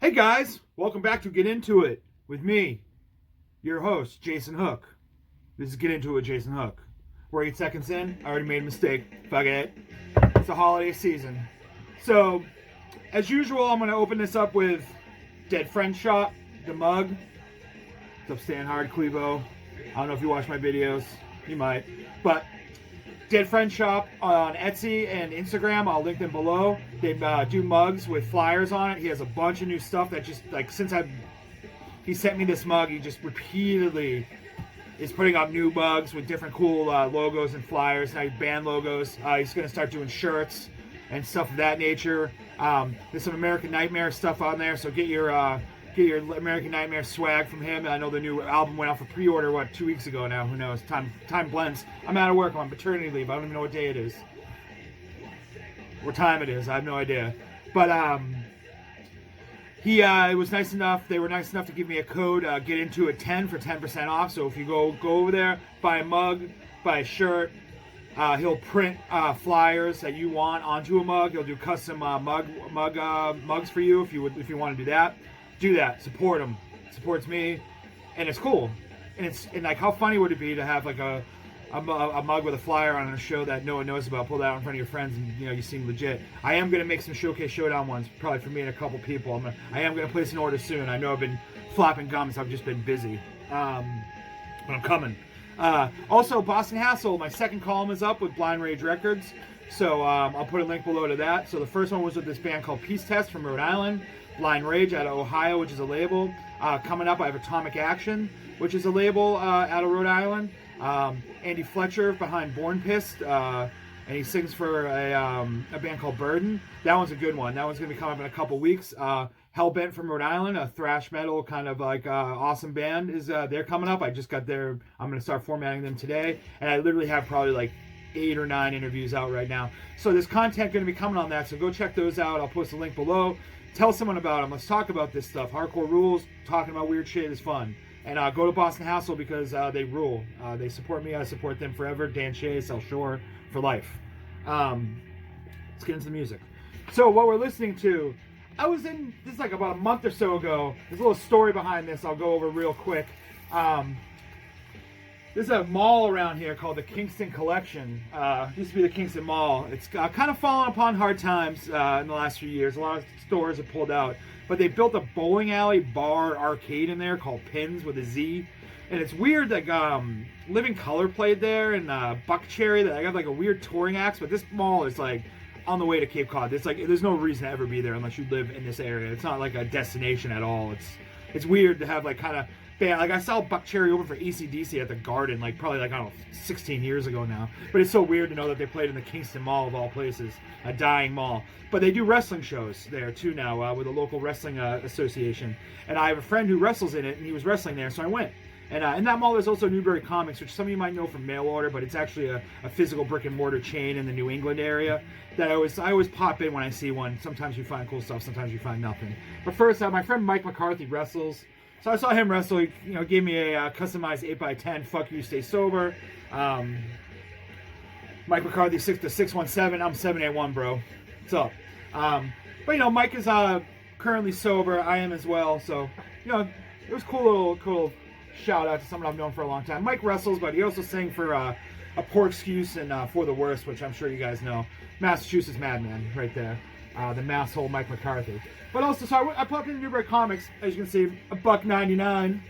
Hey guys, welcome back to Get Into It with me, your host, Jason Hook. This is Get Into It with Jason Hook. We're 8 seconds in, I already made a mistake. Fuck it. It's the holiday season. So, as usual, I'm going to open this up with Dead Friend Shop, the mug. It's up Stan Hard, Clevo. I don't know if you watch my videos. You might. But Dead Friend Shop on Etsy and Instagram. I'll link them below. They do mugs with flyers on it. He has a bunch of new stuff that just, like, he sent me this mug, he just repeatedly is putting up new mugs with different cool logos and flyers, now band logos. He's going to start doing shirts and stuff of that nature. There's some American Nightmare stuff on there, so get your American Nightmare swag from him. I know the new album went out for pre-order, 2 weeks ago now? Who knows? Time blends. I'm out of work. I'm on paternity leave. I don't even know what day it is. What time it is. I have no idea. But he was nice enough. They were nice enough to give me a code. Get into it 10 for 10% off. So if you go over there, buy a mug, buy a shirt. He'll print flyers that you want onto a mug. He'll do custom mugs for you if you want to do that. Do that. Support him. Supports me, and it's cool. And like, how funny would it be to have like a mug with a flyer on a show that no one knows about? Pull that out in front of your friends, and you seem legit. I am gonna make some Showcase Showdown ones, probably for me and a couple people. I am gonna place an order soon. I know I've been flapping gums. I've just been busy, but I'm coming. Also, Boston Hassle. My second column is up with Blind Rage Records, so I'll put a link below to that. So the first one was with this band called Peace Test from Rhode Island. Blind Rage out of Ohio, which is a label. Coming up, I have Atomic Action, which is a label out of Rhode Island. Andy Fletcher behind Born Pissed, and he sings for a band called Burden. That one's a good one. That one's going to be coming up in a couple weeks. Hellbent from Rhode Island, a thrash metal kind of like awesome band, is they're coming up. I just got their, I'm going to start formatting them today, and I literally have probably like 8 or 9 interviews out right now. So there's content going to be coming on that, so go check those out. I'll post a link below. Tell someone about them. Let's talk about this stuff. Hardcore rules. Talking about weird shit is fun. And go to Boston Hassle because they rule. They support me. I support them forever. Dan Shea, Sel Shore, for life. Let's get into the music. So what we're listening to, this is like about a month or so ago. There's a little story behind this I'll go over real quick. There's a mall around here called the Kingston Collection. Used to be the Kingston Mall. It's kind of fallen upon hard times in the last few years. A lot of stores have pulled out. But they built a bowling alley bar arcade in there called Pins with a Z. And it's weird that Living Color played there, and Buck Cherry. That I got like a weird touring acts. But this mall is like on the way to Cape Cod. It's like there's no reason to ever be there unless you live in this area. It's not like a destination at all. It's weird to have like kind of band. Like, I saw Buck Cherry over for AC/DC at the Garden, like probably like, I don't know, 16 years ago now. But it's so weird to know that they played in the Kingston Mall of all places, a dying mall. But they do wrestling shows there too now with a local wrestling association. And I have a friend who wrestles in it, and he was wrestling there, so I went. And in that mall, there's also Newbury Comics, which some of you might know from mail order, but it's actually a physical brick and mortar chain in the New England area that I always pop in when I see one. Sometimes you find cool stuff, sometimes you find nothing. But first, my friend Mike McCarthy wrestles. So I saw him wrestle. He gave me a customized 8x10, fuck you, stay sober. Mike McCarthy, 6'6", I'm 7'1", bro. What's up? But Mike is currently sober. I am as well. So, it was cool little shout out to someone I've known for a long time. Mike wrestles, but he also sang for A Poor Excuse and For the Worst, which I'm sure you guys know. Massachusetts Madman, right there. The masshole Mike McCarthy. But also, so I popped into Newbury Comics, as you can see, $1.99,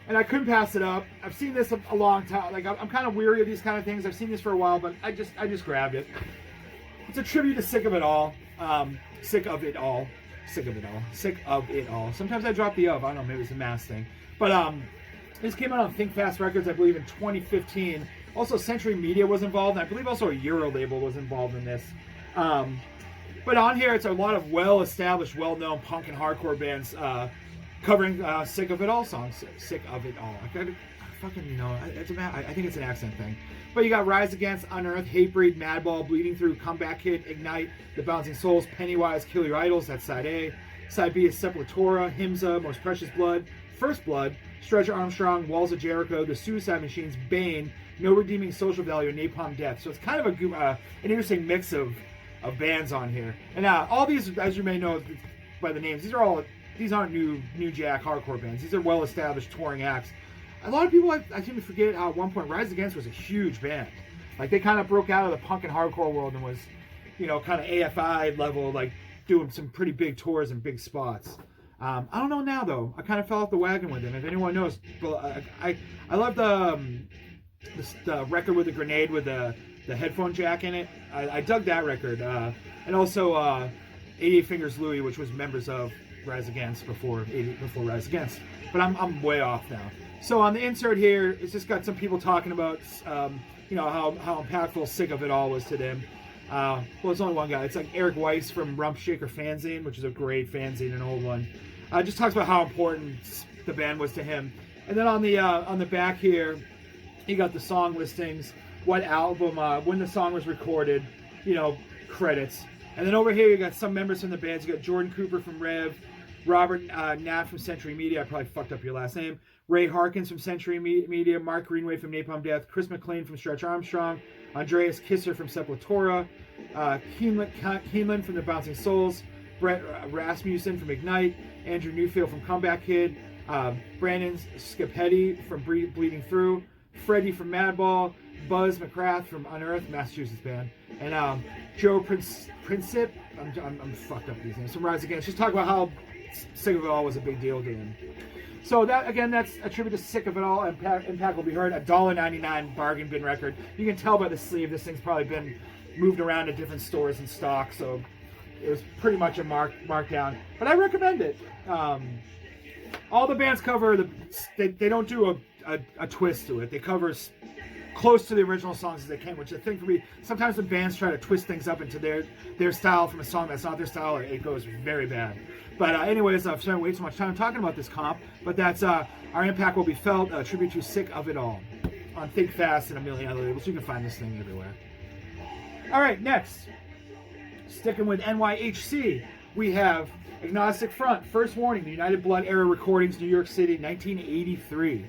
and I couldn't pass it up. I've seen this a long time. Like, I'm kind of weary of these kind of things. I've seen this for a while, but I just grabbed it. It's a tribute to Sick of It All. Sick of It All. Sick of It All. Sick of It All. Sometimes I drop the of. I don't know, maybe it's a mass thing. But this came out on Think Fast Records, I believe, in 2015. Also, Century Media was involved, and I believe also a Euro label was involved in this. But on here, it's a lot of well-established, well-known punk and hardcore bands covering Sick of It All songs. Sick of It All. I think it's an accent thing. But you got Rise Against, Unearth, Hatebreed, Madball, Bleeding Through, Comeback Kid, Ignite, The Bouncing Souls, Pennywise, Kill Your Idols, that's side A. Side B is Sepultura, Himsa, Most Precious Blood, First Blood, Stretcher Armstrong, Walls of Jericho, The Suicide Machines, Bane, No Redeeming Social Value, and Napalm Death. So it's kind of an interesting mix of bands on here. And all these, as you may know, by the names. These aren't new jack hardcore bands. These are well-established touring acts. A lot of people, I seem to forget how at one point Rise Against was a huge band. Like, they kind of broke out of the punk and hardcore world and was, kind of AFI level, like, doing some pretty big tours and big spots. I don't know now, though. I kind of fell off the wagon with them. If anyone knows, I love the record with the grenade with the headphone jack in it. I dug that record. And also 88 Fingers Louie, which was members of Rise Against before Rise Against. But I'm way off now. So on the insert here, it's just got some people talking about, how impactful Sick of It All was to them. Well, it's only one guy. It's like Eric Weiss from Rump Shaker Fanzine, which is a great fanzine, an old one. Just talks about how important the band was to him. And then on the back here, you got the song listings, what album, when the song was recorded, credits. And then over here, you got some members from the bands. You got Jordan Cooper from Rev, Robert Knapp from Century Media. I probably fucked up your last name. Ray Harkins from Century Media, Mark Greenway from Napalm Death, Chris McLean from Stretch Armstrong, Andreas Kisser from Sepultura, Keeneland from the Bouncing Souls, Brett Rasmussen from Ignite, Andrew Newfield from Comeback Kid, Brandon Scapetti from Bleeding Through, Freddie from Madball, Buzz McGrath from Unearthed, Massachusetts band, and Joe Princip. I'm fucked up these names. From Rise Against. Just talk about how Sick of It All was a big deal to him. So that's a tribute to Sick of It All. Impact will be heard. $1.99 bargain bin record. You can tell by the sleeve this thing's probably been moved around to different stores and stock, so it was pretty much a markdown. But I recommend it. All the bands cover they don't do a twist to it. They cover close to the original songs as they can, which I think for me, sometimes when bands try to twist things up into their style from a song that's not their style, it goes very bad. But anyways, I've spent way too much time talking about this comp, but that's Our Impact Will Be Felt, a tribute to Sick of It All on Think Fast and a million other labels. You can find this thing everywhere. All right, next, sticking with NYHC, we have Agnostic Front, First Warning, the United Blood Era Recordings, New York City, 1983.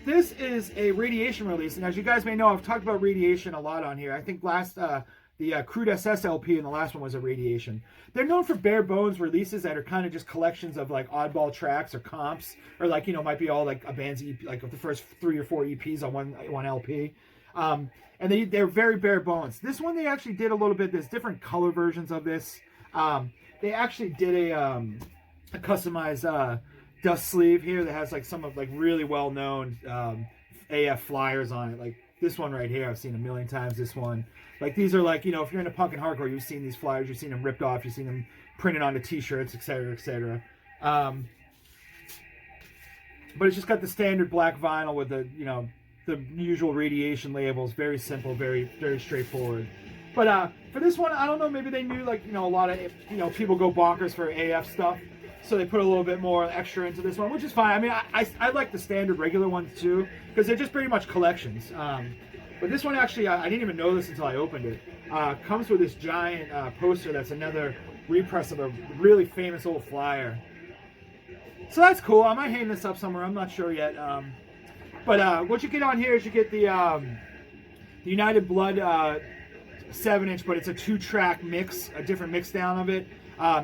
This is a Radiation release, and as you guys may know, I've talked about Radiation a lot on here. I think the Crude SS LP and the last one was a Radiation. They're known for bare bones releases that are kind of just collections of like oddball tracks or comps, or like, might be all like a band's EP, like the first 3 or 4 EPs on one LP. And they're very bare bones. This one they actually did a little bit. There's different color versions of this. They actually did a customized dust sleeve here that has like some of like really well known AF flyers on it. Like this one right here, I've seen a million times. This one, like these are like, if you're into punk and hardcore, you've seen these flyers, you've seen them ripped off, you've seen them printed onto t-shirts, etc., etc. But it's just got the standard black vinyl with the the usual Radiation labels. Very simple, very very straightforward. But for this one, I don't know, maybe they knew like a lot of people go bonkers for AF stuff, so they put a little bit more extra into this one, which is fine. I mean, I like the standard regular ones too, because they're just pretty much collections. But this one actually, I didn't even know this until I opened it. Comes with this giant poster that's another repress of a really famous old flyer. So that's cool. I might hang this up somewhere. I'm not sure yet. But what you get on here is you get the United Blood 7-inch, but it's a 2-track mix, a different mix down of it.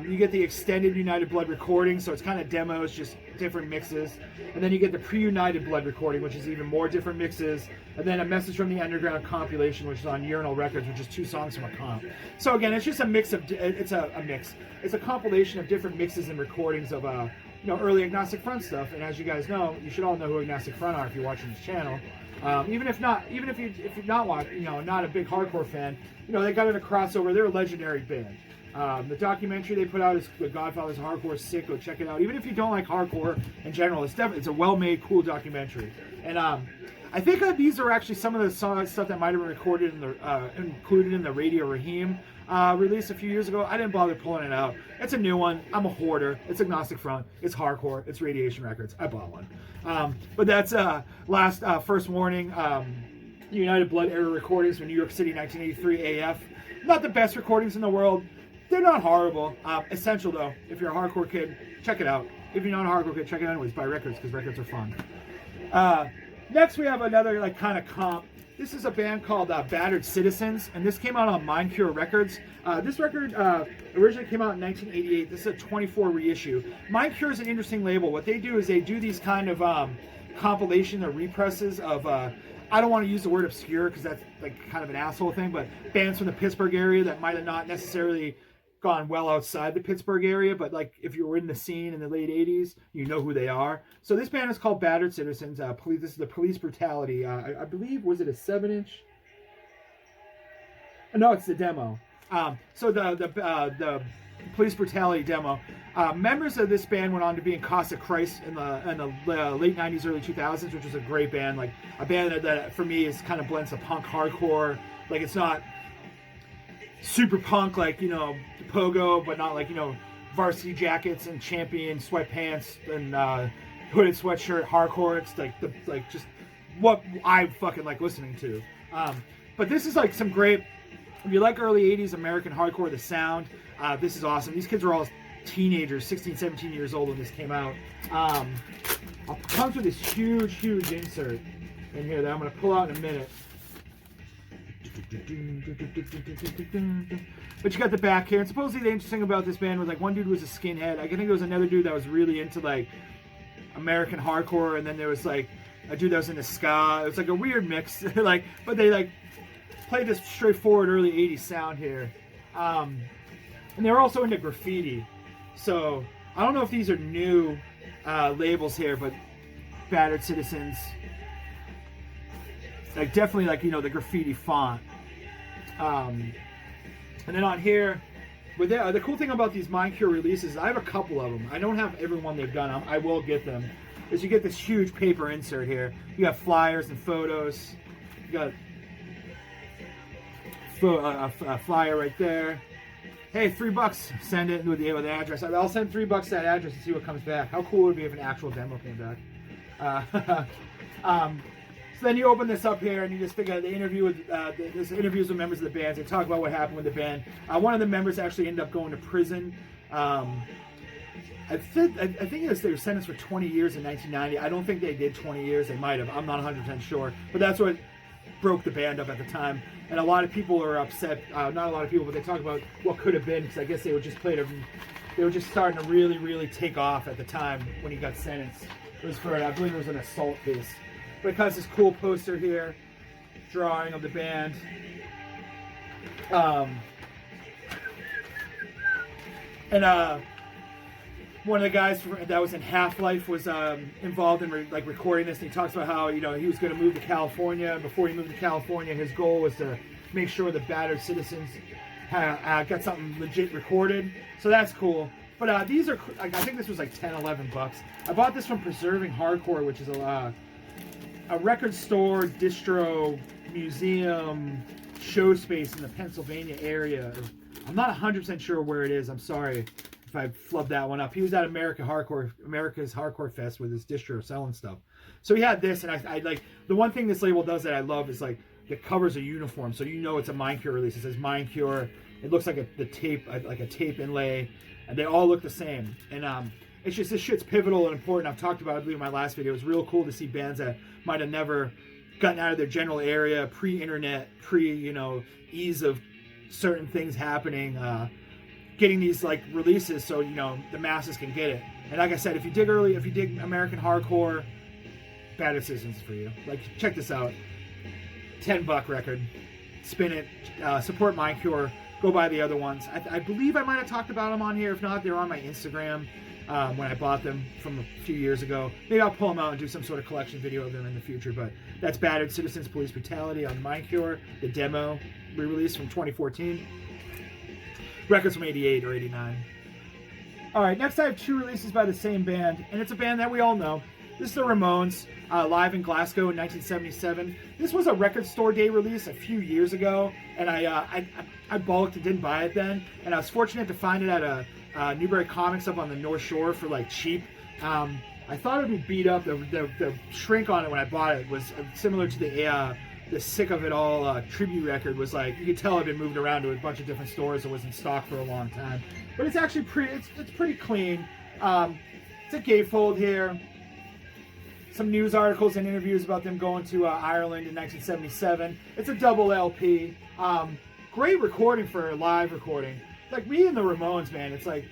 You get the extended United Blood recording, so it's kind of demos, just different mixes. And then you get the pre-United Blood recording, which is even more different mixes. And then a Message from the Underground compilation, which is on Urinal Records, which is 2 songs from a comp. So again, it's just a mix of, it's a mix. It's a compilation of different mixes and recordings of early Agnostic Front stuff. And as you guys know, you should all know who Agnostic Front are if you're watching this channel. Even if you're not a big hardcore fan, they got in a crossover. They're a legendary band. The documentary they put out is The Godfather's Hardcore Sick. Go check it out. Even if you don't like hardcore in general, it's a well-made, cool documentary. And I think these are actually some of the stuff that might have been recorded included in the Radio Raheem release a few years ago. I didn't bother pulling it out. It's a new one. I'm a hoarder. It's Agnostic Front. It's hardcore. It's Radiation Records. I bought one. But that's First Warning. United Blood Era recordings from New York City, 1983 AF. Not the best recordings in the world. They're not horrible. Essential though. If you're a hardcore kid, check it out. If you're not a hardcore kid, check it out anyways. Buy records because records are fun. Next we have another kind of comp This is a band called Battered Citizens, and this came out on Mind Cure Records. This record originally came out in 1988. This is a 24 reissue. Mind Cure is an interesting label. What they do is they do these kind of compilation or represses of, I don't want to use the word obscure because that's like kind of an asshole thing, but bands from the Pittsburgh area that might have not necessarily gone well outside the Pittsburgh area, but like if you were in the scene in the late 80s, you know who they are. So this band is called Battered Citizens. This is the Police Brutality. I believe, was it a 7-inch? No, it's the demo. So the Police Brutality demo. Members of this band went on to be in Caustic Christ in the late 90s, early 2000s, which was a great band. Like a band that for me is kind of blends of punk hardcore. Like it's not super punk like, you know, Pogo, but not like, you know, Varsity Jackets and Champion sweatpants and hooded sweatshirt hardcore. It's like just what I fucking like listening to. But this is like some great, if you like early 80s American hardcore, the sound, this is awesome. These kids were all teenagers, 16, 17 years old when this came out. It comes with this huge insert in here that I'm going to pull out in a minute. But you got the back here, and supposedly the interesting about this band was like one dude was a skinhead. I think there was another dude that was really into like American hardcore, and then there was like a dude that was into ska. It was like a weird mix, like, but they like played this straightforward early 80s sound here, and they were also into graffiti. So I don't know if these are new labels here, but Battered Citizens, like definitely like, you know, the graffiti font. And then on here, with the cool thing about these Mind Cure releases, I have a couple of them. I don't have every one they've done. I will get them. Is you get this huge paper insert here. You got flyers and photos. You got a flyer right there. Hey, $3. Send it with the address. I'll send $3 to that address and see what comes back. How cool would it be if an actual demo came back? So then you open this up here and you just figure out the interview with this interviews with members of the band. They talk about what happened with the band. One of the members actually ended up going to prison. I think they were sentenced for 20 years in 1990. I don't think they did 20 years. They might have. I'm not 100% sure. But that's what broke the band up at the time. And a lot of people are upset. Not a lot of people, but they talk about what could have been, because I guess they were just starting to really take off at the time when he got sentenced. It was for, I believe it was an assault case. But it has this cool poster here, drawing of the band. One of the guys that was in Half-Life was involved in recording this, and he talks about how, you know, he was going to move to California. Before he moved to California, his goal was to make sure the Battered Citizens got something legit recorded. So that's cool. But these are, I think this was like $10, $11. I bought this from Preserving Hardcore, which is a record store, distro, museum, show space in the Pennsylvania area. I'm not 100% sure where it is. I'm sorry if I flubbed that one up. He was at America's Hardcore Fest with his distro selling stuff. So he had this, and I like, the one thing this label does that I love is like the covers are uniform, so you know it's a Mind Cure release. It says Mind Cure. It looks like a tape inlay, and they all look the same. And it's just, this shit's pivotal and important. I've talked about it, I believe, in my last video. It was real cool to see bands that might have never gotten out of their general area, pre-internet, you know, ease of certain things happening, getting these like releases so, you know, the masses can get it. And like I said, if you dig American hardcore, Battered Citizens is for you. Like, check this out. $10 record. Spin it. Support Mind Cure. Go buy the other ones. I believe I might have talked about them on here. If not, they're on my Instagram. When I bought them from a few years ago. Maybe I'll pull them out and do some sort of collection video of them in the future, but that's Battered Citizens Police Brutality on Mind Cure, the demo re-release from 2014. Records from 88 or 89. Alright, next I have two releases by the same band, and it's a band that we all know. This is the Ramones, live in Glasgow in 1977. This was a record store day release a few years ago, and I bulked and didn't buy it then, and I was fortunate to find it at a Newbury Comics up on the North Shore for like cheap. I thought it would be beat up. The shrink on it when I bought it was similar to the Sick of It All tribute record. Was like, you could tell it had been moved around to a bunch of different stores. It was in stock for a long time, but it's actually pretty. It's pretty clean. It's a gatefold here. some news articles and interviews about them going to Ireland in 1977. It's a double LP. Great recording for a live recording. Like me and the Ramones, man, it's like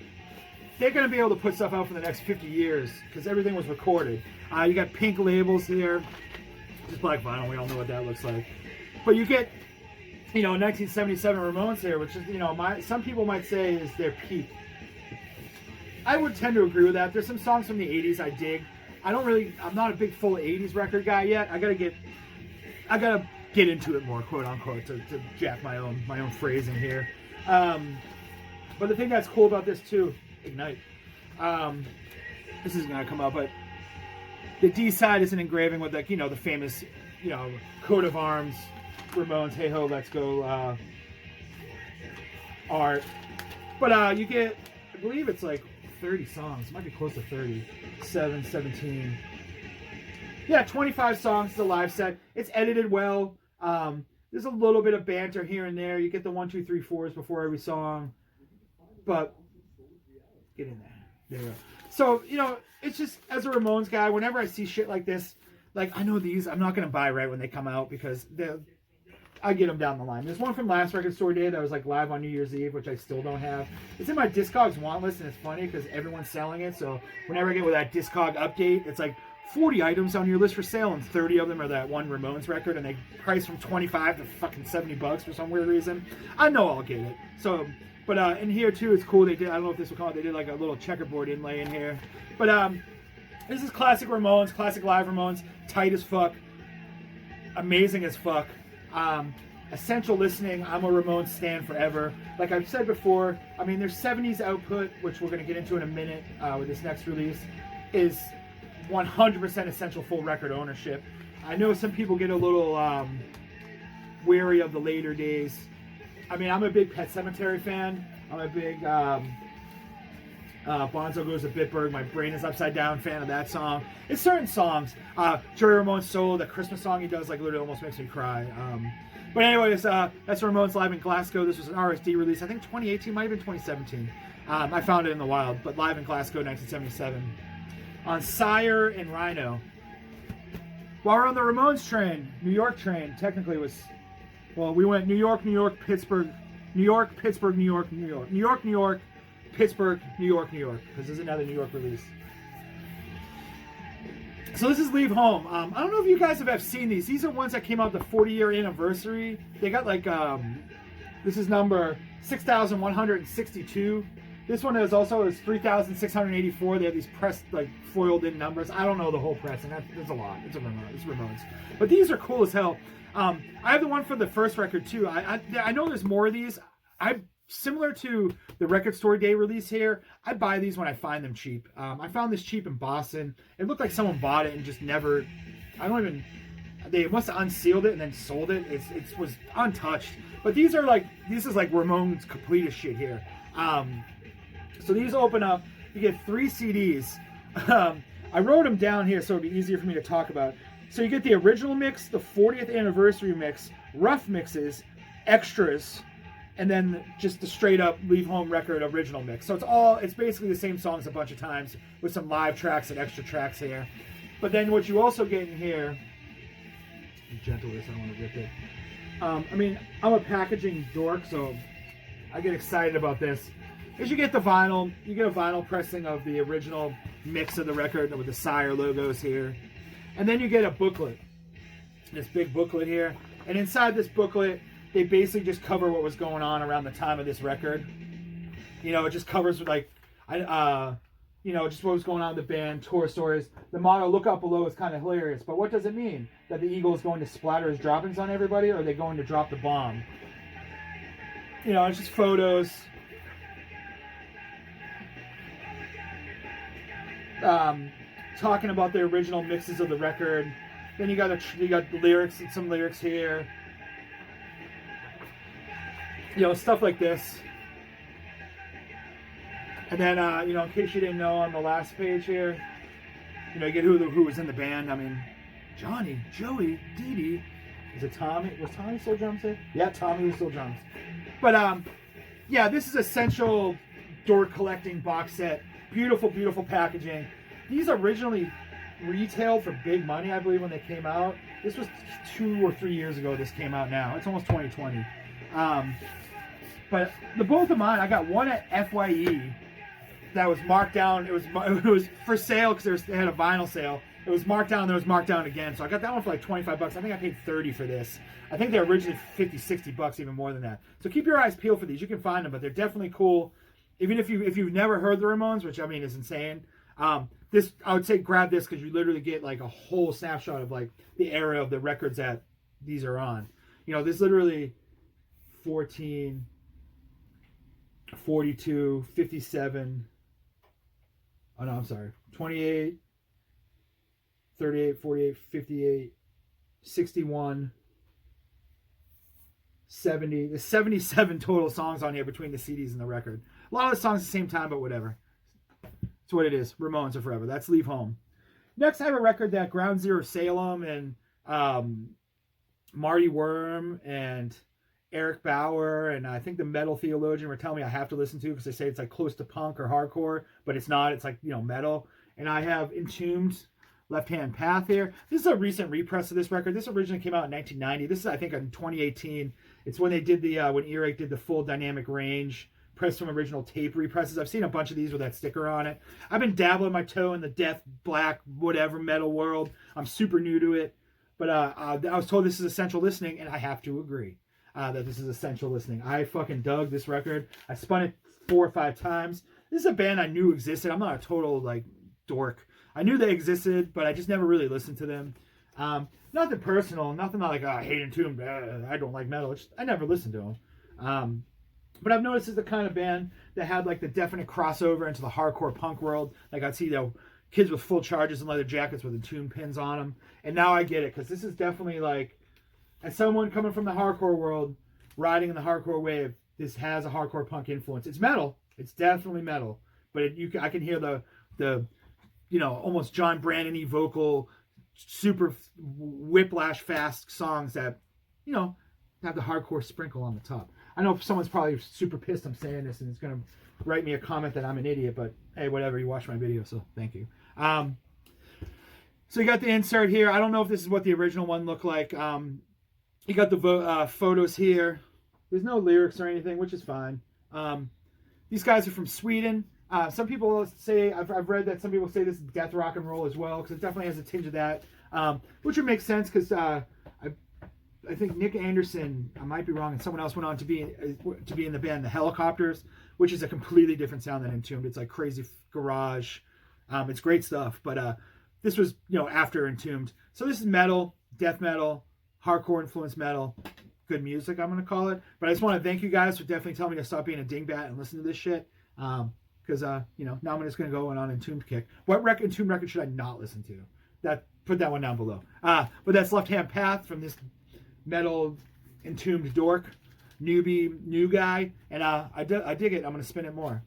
they're going to be able to put stuff out for the next 50 years because everything was recorded. You got pink labels here. Just black vinyl. We all know what that looks like. But you get, 1977 Ramones here, which is, some people might say is their peak. I would tend to agree with that. There's some songs from the 80s I dig. I'm not a big full 80s record guy yet. I gotta get into it more, quote unquote, to jack my own phrasing here. But the thing that's cool about this too, Ignite. This isn't gonna come up, but the D side is an engraving with the famous, coat of arms, Ramones, hey ho, let's go, art. But you get, I believe it's like 30 songs. It might be close to 30. 17. Yeah, 25 songs. It's a live set. It's edited well. There's a little bit of banter here and there. You get the 1, 2, 3, 4s before every song. But get in there. There you go. So, it's just, as a Ramones guy, whenever I see shit like this, like, I know these, I'm not going to buy right when they come out because I get them down the line. There's one from last record store day that was like live on New Year's Eve, which I still don't have. It's in my Discogs want list, and it's funny because everyone's selling it. So whenever I get with that Discog update, it's like 40 items on your list for sale, and 30 of them are that one Ramones record, and they price from 25 to fucking $70 for some weird reason. I know I'll get it. So, but in here too, it's cool. They did. I don't know if this will call it. They did like a little checkerboard inlay in here. But this is classic Ramones, classic live Ramones, tight as fuck, amazing as fuck. Essential listening. I'm a Ramones stan forever. Like I've said before, I mean, their 70s output, which we're going to get into in a minute with this next release, is 100% essential full record ownership. I know some people get a little weary of the later days. I mean, I'm a big Pet Sematary fan. I'm a big Bonzo Goes to Bitburg, My Brain is Upside Down fan of that song. It's certain songs. Joey Ramone's solo, that Christmas song he does, like literally almost makes me cry. But anyways, that's Ramones live in Glasgow. This was an RSD release. I think 2018, might have been 2017. I found it in the wild, but live in Glasgow, 1977. On Sire and Rhino. While we're on the Ramones train, New York train, technically was, well, we went New York, New York, Pittsburgh, New York, Pittsburgh, New York, New York, New York, New York, Pittsburgh, New York, New York, because there's another New York release. So this is Leave Home. I don't know if you guys have seen these. These are ones that came out the 40-year anniversary. They got like, this is number 6,162. This one is also 3,684. They have these pressed, like, foiled in numbers. I don't know the whole pressing. There's a lot. It's Ramones. But these are cool as hell. I have the one for the first record too. I know there's more of these. Similar to the Record Store Day release here, I buy these when I find them cheap. I found this cheap in Boston. It looked like someone bought it and just never, they must have unsealed it and then sold it. It was untouched. But these are like, this is like Ramones complete shit here. So these open up, you get 3 CDs. I wrote them down here so it'd be easier for me to talk about. So you get the original mix, the 40th anniversary mix, rough mixes, extras, and then just the straight up Leave Home record original mix. So it's basically the same songs a bunch of times with some live tracks and extra tracks here. But then what you also get in here, be gentle with this, I don't want to rip it. I mean, I'm a packaging dork, so I get excited about this. Is you get the vinyl, you get a vinyl pressing of the original mix of the record with the Sire logos here. And then you get a booklet, this big booklet here. And inside this booklet, they basically just cover what was going on around the time of this record. It just covers like, just what was going on with the band, tour stories. The motto, look out below, is kind of hilarious. But what does it mean? That the Eagle is going to splatter his droppings on everybody, or are they going to drop the bomb? It's just photos. Talking about the original mixes of the record. Then you got the lyrics and some lyrics here. Stuff like this. And then, in case you didn't know, on the last page here, you get who was in the band. I mean, Johnny, Joey, Dee Dee. Is it Tommy? Was Tommy still drums here? Yeah, Tommy was still drums. But, yeah, this is essential door collecting box set. Beautiful, beautiful packaging. These originally, retailed for big money, I believe, when they came out. This was 2 or 3 years ago. This came out now. It's almost 2020. But the both of mine, I got one at FYE that was marked down. It was for sale because they had a vinyl sale. It was marked down. There was marked down again. So I got that one for like $25. I think I paid $30 for this. I think they're originally $50-$60, even more than that. So keep your eyes peeled for these. You can find them, but they're definitely cool. Even if you've never heard the Ramones, which I mean is insane. This, I would say grab this because you literally get like a whole snapshot of like the era of the records that these are on. You know, there's literally 14, 42, 57. Oh no, I'm sorry. 28, 38, 48, 58, 61, 70. There's 77 total songs on here between the CDs and the record. A lot of the songs at the same time, but whatever. It's what it is. Ramones are forever. That's Leave Home. Next, I have a record that Ground Zero Salem and Marty Worm and Eric Bauer and I think the Metal Theologian were telling me I have to listen to because they say it's like close to punk or hardcore, but it's not. It's like, you know, metal. And I have Entombed, Left Hand Path here. This is a recent repress of this record. This originally came out in 1990. This is, I think, in 2018. It's when they did when Earache did the full dynamic range press from original tape represses. I've seen a bunch of these with that sticker on it. I've been dabbling my toe in the death, black, whatever metal world. I'm super new to it. But I was told this is essential listening, and I have to agree that this is essential listening. I fucking dug this record. I spun it 4 or 5 times. This is a band I knew existed. I'm not a total, like, dork. I knew they existed, but I just never really listened to them. Nothing personal. Nothing like, I hate Entombed. I don't like metal. I never listened to them. But I've noticed it's the kind of band that had like the definite crossover into the hardcore punk world. Like I'd see, you know, kids with full charges and leather jackets with Entombed pins on them. And now I get it, because this is definitely like, as someone coming from the hardcore world, riding in the hardcore wave, this has a hardcore punk influence. It's metal. It's definitely metal. But I can hear the you know, almost John Brannon-y vocal, super whiplash fast songs that, you know, have the hardcore sprinkle on the top. I know someone's probably super pissed I'm saying this and it's going to write me a comment that I'm an idiot, but hey, whatever, you watched my video, so thank you. So you got the insert here. I don't know if this is what the original one looked like. You got the photos here. There's no lyrics or anything, which is fine. These guys are from Sweden. Some people say, I've read that some people say this is death rock and roll as well, because it definitely has a tinge of that, which would make sense because I think Nick Anderson, I might be wrong, and someone else went on to be in the band The Helicopters, which is a completely different sound than Entombed. It's like crazy garage. It's great stuff, but this was, you know, after Entombed. So this is metal, death metal, hardcore influenced metal, good music, I'm going to call it. But I just want to thank you guys for definitely telling me to stop being a dingbat and listen to this shit. Because, you know, now I'm just going to go on Entombed kick. What Entombed record should I not listen to? Put that one down below. But that's Left Hand Path from this metal Entombed dork, new guy. And I dig it. I'm going to spin it more.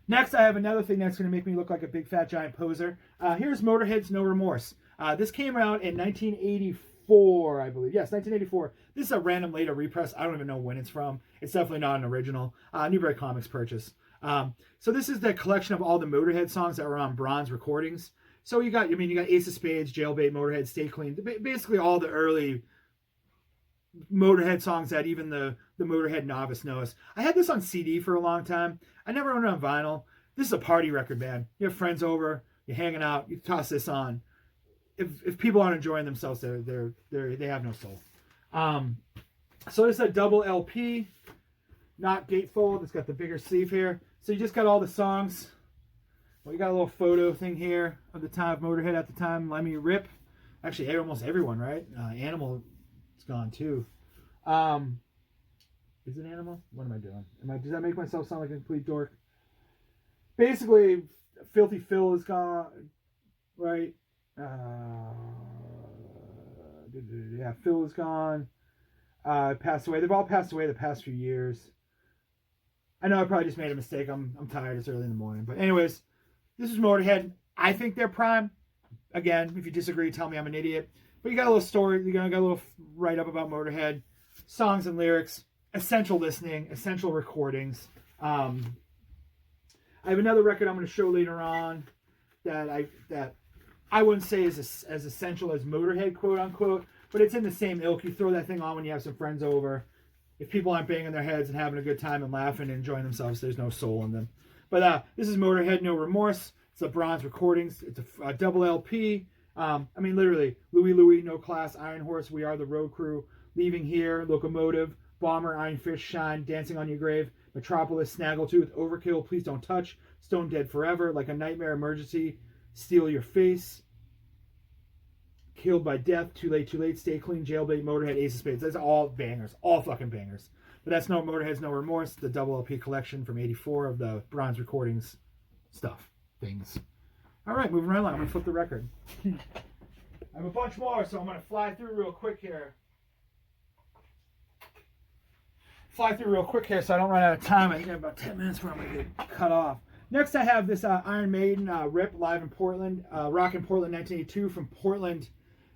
Next, I have another thing that's going to make me look like a big fat giant poser. Here's Motorhead's No Remorse. This came out in 1984, I believe. Yes, 1984. This is a random later repress. I don't even know when it's from. It's definitely not an original. Newberry Comics purchase. So this is the collection of all the Motorhead songs that were on bronze recordings. So you got Ace of Spades, Jailbait, Motorhead, Stay Clean. Basically all the early Motorhead songs that even the Motorhead novice knows. I had this on CD for a long time. I never owned it on vinyl. This is a party record, man. You have friends over, you're hanging out, you toss this on. If people aren't enjoying themselves, they have no soul. So it's a double LP, not gatefold. It's got the bigger sleeve here. So you just got all the songs. Well, you got a little photo thing here of the time of Motorhead at the time. Lemmy, Rip. Actually, almost everyone, right? Animal is gone too. Is it Animal? What am I doing? Does that make myself sound like a complete dork? Basically, Filthy Phil is gone, right? Yeah, Phil is gone. Passed away. They've all passed away the past few years. I know I probably just made a mistake. I'm tired. It's early in the morning. But anyways, this is Motorhead. I think they're prime. Again, if you disagree, tell me I'm an idiot. But you got a little story. You got a little write-up about Motorhead. Songs and lyrics. Essential listening. Essential recordings. I have another record I'm going to show later on that I wouldn't say as essential as Motorhead, quote unquote, but it's in the same ilk. You throw that thing on when you have some friends over. If people aren't banging their heads and having a good time and laughing and enjoying themselves, there's no soul in them. But this is Motorhead, No Remorse. It's a bronze recordings. It's a double LP. I mean, literally, Louie Louie, No Class, Iron Horse, We Are the Road Crew, Leaving Here, Locomotive, Bomber, Iron Fist, Shine, Dancing on Your Grave, Metropolis, Snaggletooth, Overkill, Please Don't Touch, Stone Dead Forever, Like a Nightmare, Emergency, Steal Your Face, Killed by Death, Too Late, Stay Clean, Jailbait, Motorhead, Ace of Spades. That's all bangers, all fucking bangers. But that's no Motorhead's No Remorse, the double LP collection from '84 of the bronze recordings stuff, things. All right, moving right along. I'm going to flip the record. I have a bunch more, so I'm going to fly through real quick here. So I don't run out of time. I think I have about 10 minutes before I'm going to get cut off. Next, I have this Iron Maiden Rip live in Portland, Rock in Portland 1982 from Portland,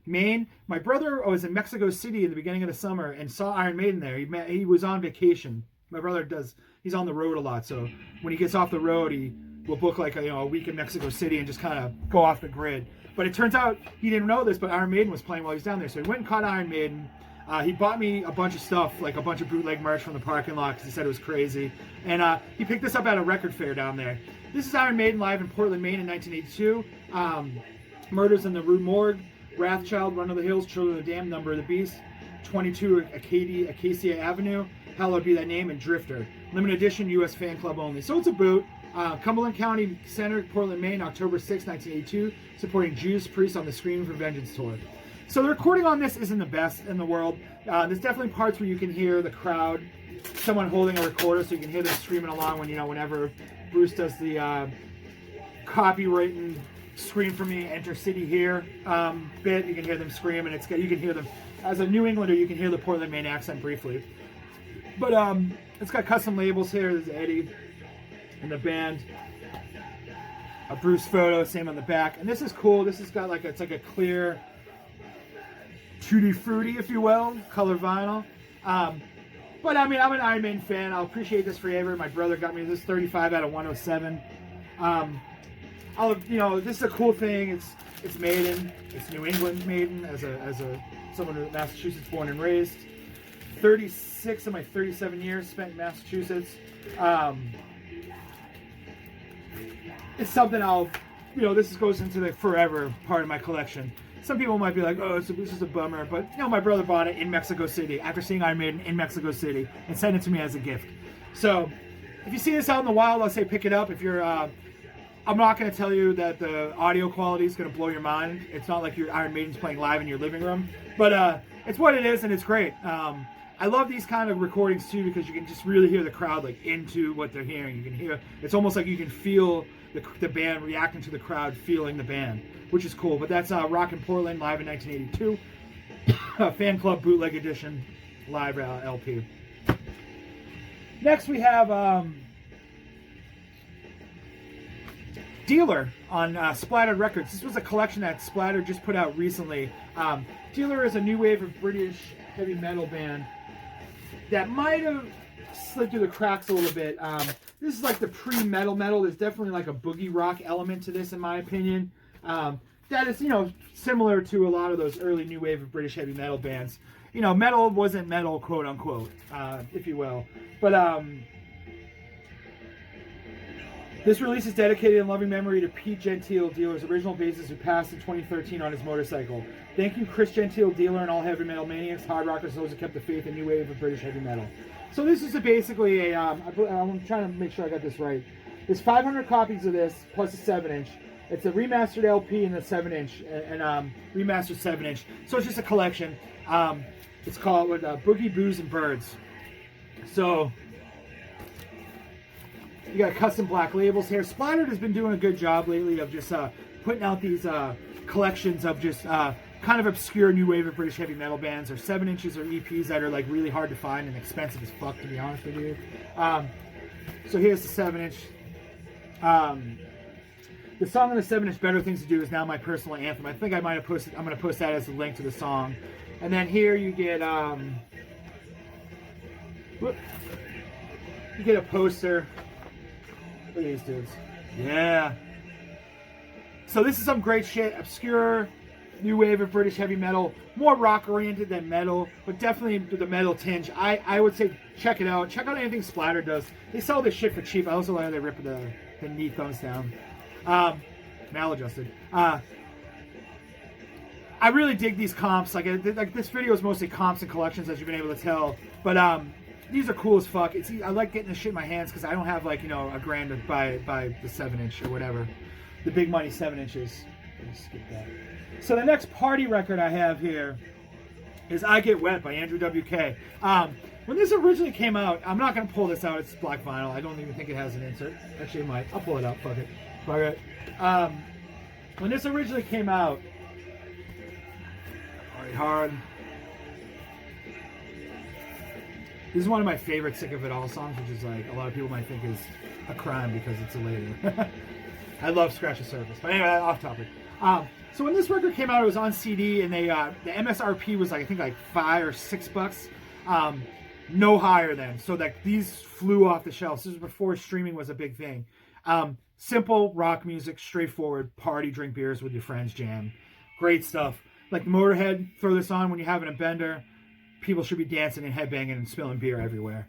Maine. My brother was in Mexico City in the beginning of the summer and saw Iron Maiden there. He was on vacation. My brother he's on the road a lot, so when he gets off the road, he will book like a week in Mexico City and just kind of go off the grid. But it turns out he didn't know this, but Iron Maiden was playing while he was down there. So he went and caught Iron Maiden. He bought me a bunch of stuff, like a bunch of bootleg merch from the parking lot because he said it was crazy. And he picked this up at a record fair down there. This is Iron Maiden live in Portland, Maine in 1982. Murders in the Rue Morgue, Wrathchild, Run of the Hills, Children of the Damned, Number of the Beast, 22 Acacia Avenue, Hallowed Be Thy Name, and Drifter. Limited edition, U.S. fan club only. So it's a boot. Cumberland County Center, Portland, Maine, October 6, 1982, supporting Judas Priest on the Screaming for Vengeance tour. So the recording on this isn't the best in the world. There's definitely parts where you can hear the crowd, someone holding a recorder, so you can hear them screaming along when, whenever Bruce does the copywritten Scream for Me, Enter City Here bit, you can hear them scream, and you can hear them, as a New Englander, you can hear the Portland, Maine accent briefly. But it's got custom labels here. There's Eddie and the band. A Bruce photo, same on the back. And this is cool. This has got it's like a clear tutti frutti, if you will, color vinyl. But I mean, I'm an Iron Maiden fan. I'll appreciate this forever. My brother got me this 35 out of 107. This is a cool thing. It's Maiden. It's New England Maiden as someone who Massachusetts born and raised. 36 of my 37 years spent in Massachusetts. It's something this goes into the forever part of my collection. Some people might be like, oh, this is a bummer. But, my brother bought it in Mexico City after seeing Iron Maiden in Mexico City and sent it to me as a gift. So, if you see this out in the wild, I'll say pick it up. If you're, I'm not going to tell you that the audio quality is going to blow your mind. It's not like your Iron Maiden's playing live in your living room. But it's what it is, and it's great. I love these kind of recordings, too, because you can just really hear the crowd, into what they're hearing. You can hear, it's almost like you can feel the band reacting to the crowd, feeling the band, which is cool. But that's Rock in Portland, live in 1982. Fan Club Bootleg Edition, live LP. Next we have Dealer on Splattered Records. This was a collection that Splattered just put out recently. Dealer is a new wave of British heavy metal band that might have slid through the cracks a little bit. This is like the pre-metal metal. There's definitely like a boogie rock element to this, in my opinion. That is, similar to a lot of those early new wave of British heavy metal bands. Metal wasn't metal, quote unquote, if you will. But this release is dedicated in loving memory to Pete Gentile, Dealer's original bassist, who passed in 2013 on his motorcycle. Thank you, Chris Gentile, Dealer, and all heavy metal maniacs, hard rockers, those who kept the faith in new wave of British heavy metal. So this is basically I'm trying to make sure I got this right. There's 500 copies of this, plus a 7-inch. It's a remastered LP and a 7-inch, and remastered 7-inch. So it's just a collection. It's called Boogie, Booze, and Birds. So you got custom black labels here. Splattered has been doing a good job lately of just putting out these collections of just kind of obscure new wave of British heavy metal bands, or 7-inches or EPs that are really hard to find and expensive as fuck, to be honest with you. So here's the 7-inch. The song on the 7-inch, Better Things to Do, is now my personal anthem. I think I might have posted. I'm going to post that as a link to the song. And then here you get a poster. Look at these dudes. Yeah. So this is some great shit, obscure new wave of British heavy metal, more rock oriented than metal, but definitely the metal tinge. I would say check it out. Check out anything Splatter does. They sell this shit for cheap. I also like how they rip the knee thumbs down. Maladjusted. I really dig these comps. Like this video is mostly comps and collections, as you've been able to tell. But these are cool as fuck. I like getting this shit in my hands because I don't have like, you know, a grand to buy the 7-inch or whatever, the big money 7 inches. Let's skip that. So the next party record I have here is "I Get Wet" by Andrew WK. When this originally came out, I'm not gonna pull this out. It's black vinyl. I don't even think it has an insert. Actually, it might. I'll pull it out. Fuck it. Fuck it. When this originally came out, Party Hard. This is one of my favorite Sick of It All songs, which is like a lot of people might think is a crime because it's a later. I love Scratch the Surface. But anyway, off topic. So when this record came out, it was on CD, and the MSRP was like, I think like $5 or $6. No higher than. So like these flew off the shelves. This was before streaming was a big thing. Simple rock music, straightforward, party, drink beers with your friends, jam. Great stuff. Like Motorhead, throw this on when you're having a bender. People should be dancing and headbanging and spilling beer everywhere.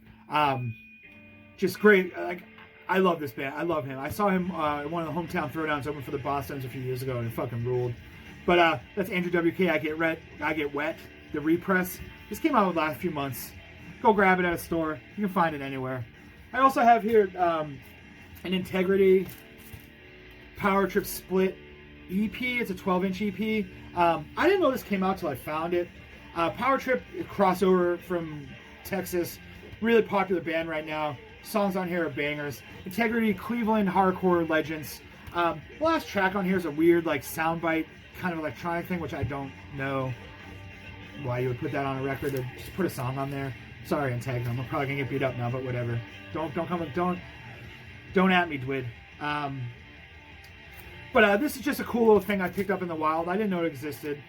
Just great. Like, I love this band. I love him. I saw him at one of the hometown throwdowns open for the Bostons a few years ago, and it fucking ruled. But that's Andrew WK. I Get Wet. The Repress. This came out the last few months. Go grab it at a store. You can find it anywhere. I also have here an Integrity Power Trip Split EP. It's a 12-inch EP. I didn't know this came out till I found it. Power Trip, crossover from Texas. Really popular band right now. Songs on here are bangers. Integrity, Cleveland hardcore legends. The last track on here is a weird like soundbite kind of electronic thing, which I don't know why you would put that on a record. To just put a song on there. Sorry, Integrity. I'm probably gonna get beat up now, but whatever. Don't at me, Dwid. But this is just a cool little thing I picked up in the wild. I didn't know it existed.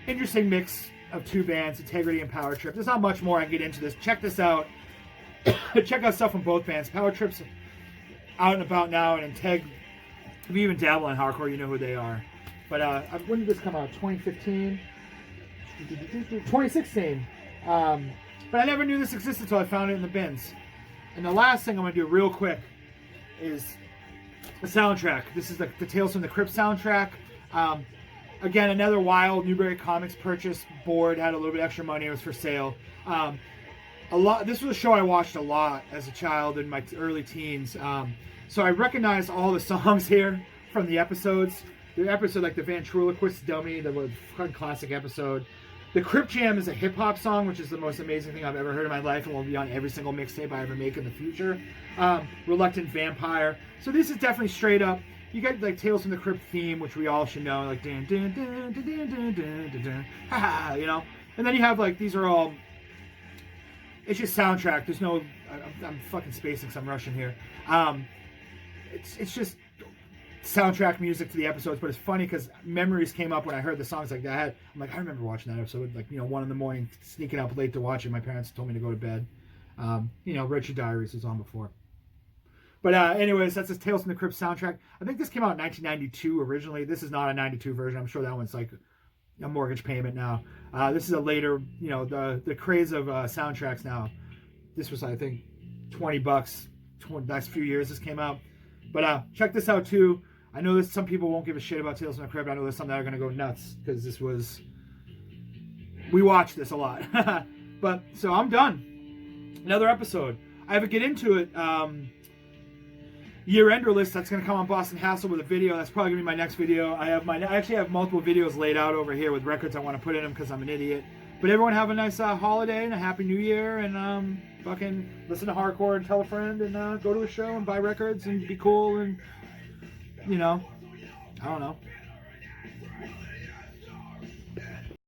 Interesting mix of two bands, Integrity and Power Trip. There's not much more I can get into this. Check this out. Check out stuff from both bands. Power Trip's out and about now, and Integ, if you even dabble in hardcore, you know who they are. But when did this come out? 2015? 2016. But I never knew this existed until I found it in the bins. And the last thing I'm going to do real quick is the soundtrack. This is the Tales from the Crypt soundtrack. Again, another wild Newbury Comics purchase. Board, had a little bit extra money. It was for sale. This was a show I watched a lot as a child in my early teens. So I recognized all the songs here from the episodes. The episode like the Ventriloquist Dummy, the fucking classic episode. The Crypt Jam is a hip-hop song, which is the most amazing thing I've ever heard in my life and will be on every single mixtape I ever make in the future. Reluctant Vampire. So this is definitely straight up. You get like Tales from the Crypt theme, which we all should know, like dun dun dun dun dun dun dun dun, ha ha, you know. And then you have like these are all. It's just soundtrack. There's no. I'm fucking spacing because I'm rushing here. It's just soundtrack music to the episodes, but it's funny because memories came up when I heard the songs like that. I'm like, I remember watching that episode, like 1 a.m, sneaking up late to watch it. My parents told me to go to bed. Richard Diaries was on before. But anyways, that's the Tales from the Crypt soundtrack. I think this came out in 1992 originally. This is not a 92 version. I'm sure that one's like a mortgage payment now. This is a later, the craze of soundtracks now. This was, I think, $20 last few years this came out. But check this out too. I know that some people won't give a shit about Tales from the Crypt. I know there's some that are going to go nuts because we watched this a lot. But so I'm done. Another episode. I have to get into it. Year-ender list that's going to come on Boston Hassle with a video. That's probably going to be my next video. I actually have multiple videos laid out over here with records I want to put in them because I'm an idiot. But everyone have a nice holiday and a happy new year, and fucking listen to hardcore and tell a friend, and go to a show and buy records and be cool, and I don't know.